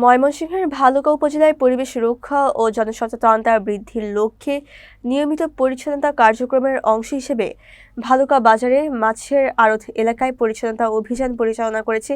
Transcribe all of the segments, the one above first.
ময়মনসিংহের ভালুকা উপজেলায় পরিবেশ রক্ষা ও জনসচেতনতা বৃদ্ধির লক্ষ্যে নিয়মিত পরিচ্ছন্নতা কার্যক্রমের অংশ হিসেবে ভালুকা বাজারে মাছের আড়ত এলাকায় পরিচ্ছন্নতা অভিযান পরিচালনা করেছে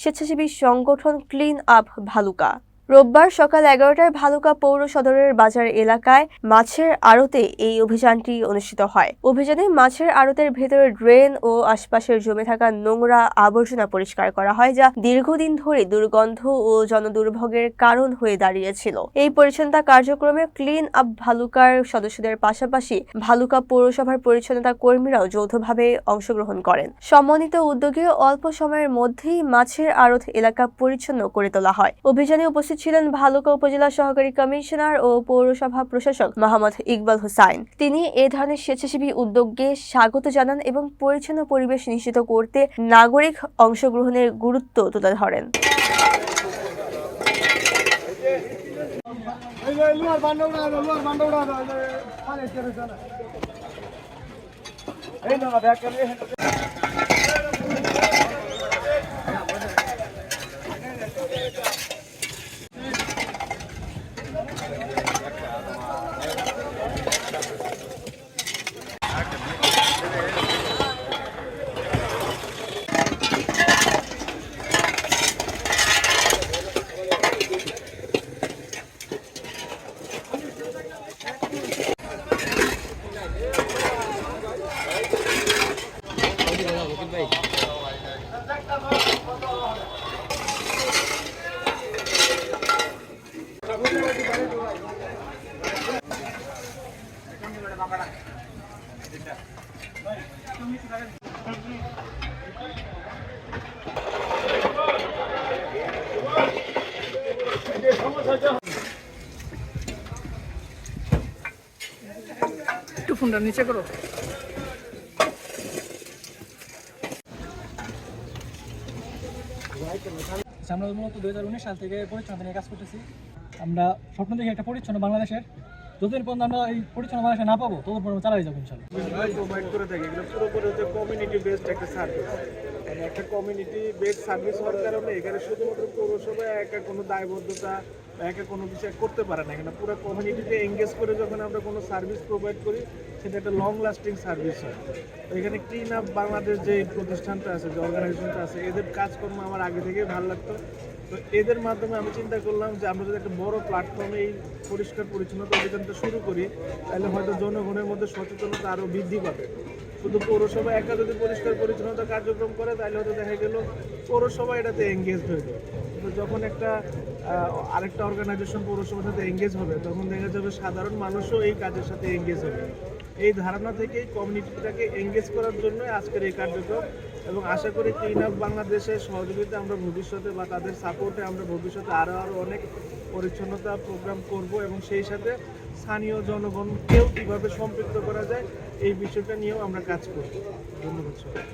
স্বেচ্ছাসেবী সংগঠন ক্লিন আপ ভালুকা। রোববার সকাল 11টায় ভালুকা পৌর সদরের বাজার এলাকায় মাছের আড়তে এই অভিযানটি অনুষ্ঠিত হয়। অভিযানে মাছের আড়তের ভেতরে ড্রেন ও আশপাশের জমে থাকা নোংরা আবর্জনা পরিষ্কার করা হয়, যা দীর্ঘদিন ধরে দুর্গন্ধ ও জনদুর্ভোগের কারণ হয়ে দাঁড়িয়েছিল। এই পরিচ্ছন্নতা কার্যক্রমে ক্লিন আপ ভালুকার সদস্যদের পাশাপাশি ভালুকা পৌরসভার পরিচ্ছন্নতা কর্মীরাও যৌথভাবে অংশগ্রহণ করেন। সমন্বিত উদ্যোগে অল্প সময়ের মধ্যেই মাছের আড়ত এলাকা পরিচ্ছন্ন করে তোলা হয়। অভিযানে উপস্থিত ছিলেন ভালুকা উপজেলা সহকারী কমিশনার ও পৌরসভা প্রশাসক মোহাম্মদ ইকবাল হোসাইন। তিনি এ ধরনের স্বেচ্ছাসেবী উদ্যোগকে স্বাগত জানান এবং পরিচ্ছন্ন পরিবেশ নিশ্চিত করতে নাগরিক অংশগ্রহণের গুরুত্ব তুলে ধরেন। একটু ফোনটা নিচে করো। আমরা মূলত 2019 সাল থেকে পরিচ্ছন্নতা নিয়ে কাজ করতেছি। আমরা স্বপ্ন দেখি একটা পরিচ্ছন্ন বাংলাদেশের। যতদিন পর্যন্ত আমরা এই পরিচ্ছন্ন বাংলাদেশে না পাবো ততদিন পর্যন্ত চালাই যাবো ইনশাল্লাহ। প্রোভাইড করে থাকি, এগুলো পুরোপুরি হচ্ছে কমিউনিটি বেসড একটা সার্ভিস। মানে একটা কমিউনিটি বেসড সার্ভিস হওয়ার কারণে এখানে শুধুমাত্র পৌরসভায় একা কোনো দায়বদ্ধতা বা একা কোনো কিছু করতে পারে না। এখানে পুরো কমিউনিটিতে এঙ্গেজ করে যখন আমরা কোনো সার্ভিস প্রোভাইড করি সেটা একটা লং লাস্টিং সার্ভিস হয়। তো এখানে ক্লিন আপ বাংলাদেশ যে প্রতিষ্ঠানটা আছে, যে অর্গানাইজেশনটা আছে, এদের কাজকর্ম আমার আগে থেকেই ভালো লাগতো। তো এদের মাধ্যমে আমি চিন্তা করলাম যে আমরা যদি একটা বড় প্ল্যাটফর্মে এই পরিষ্কার পরিচ্ছন্নতা অভিযানটা শুরু করি তাহলে হয়তো জনগণের মধ্যে সচেতনতা আরও বৃদ্ধি পাবে। শুধু পৌরসভা একা যদি পরিষ্কার পরিচ্ছন্নতা কার্যক্রম করে তাহলে হয়তো দেখা গেল পৌরসভা এটাতে এঙ্গেজ হয়ে যাবে। কিন্তু যখন একটা আরেকটা অর্গানাইজেশন পৌরসভার সাথে এঙ্গেজ হবে তখন দেখা যাবে সাধারণ মানুষও এই কাজের সাথে এঙ্গেজ হবে। এই ধারণা থেকেই কমিউনিটিটাকে এঙ্গেজ করার জন্য আজকের এই কার্যক্রম, এবং আশা করি ক্লিন আপ বাংলাদেশের সহযোগিতা আমরা ভবিষ্যতে বা তাদের সাপোর্টে আমরা ভবিষ্যতে আরও অনেক পরিচ্ছন্নতা প্রোগ্রাম করব, এবং সেই সাথে স্থানীয় জনগণকেও কীভাবে সম্পৃক্ত করা যায় এই বিষয়টা নিয়েও আমরা কাজ করব। ধন্যবাদ সবাই।